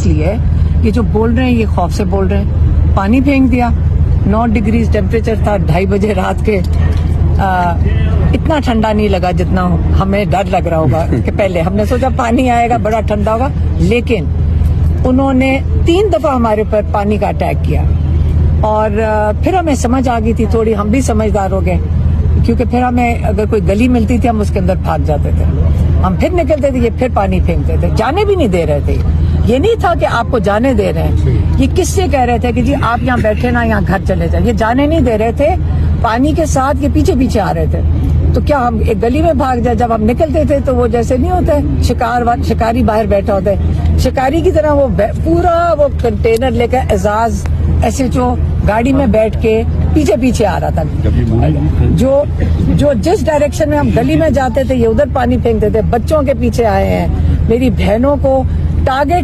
इसलिए ये जो बोल रहे हैं ये खौफ से बोल रहे हैं। पानी फेंक दिया, 9 डिग्री टेम्परेचर था 2:30 बजे रात के। इतना ठंडा नहीं लगा जितना हमें डर लग रहा होगा कि पहले हमने सोचा पानी आएगा बड़ा ठंडा होगा, लेकिन उन्होंने 3 दफा हमारे ऊपर पानी का अटैक किया और फिर हमें समझ आ गई थी थोड़ी, हम भी समझदार हो गए, क्योंकि फिर हमें अगर कोई गली मिलती थी हम उसके अंदर भाग जाते थे, हम फिर निकलते थे, ये फिर पानी फेंकते थे, जाने भी नहीं दे रहे थे। ये नहीं था कि आपको जाने दे रहे हैं, ये किससे कह रहे थे कि जी आप यहाँ बैठे ना, यहाँ घर चले जाए, ये जाने नहीं दे रहे थे। पानी के साथ ये पीछे पीछे आ रहे थे, तो क्या हम एक गली में भाग जाए? जब हम निकलते थे तो वो जैसे नहीं होता शिकारी बाहर बैठा होता है, शिकारी की तरह वो पूरा वो कंटेनर लेकर एजाज SHO गाड़ी में बैठ के पीछे पीछे आ रहा था। जो जिस डायरेक्शन में हम गली में जाते थे ये उधर पानी फेंकते थे। बच्चों के पीछे आए हैं, मेरी बहनों को टारगेट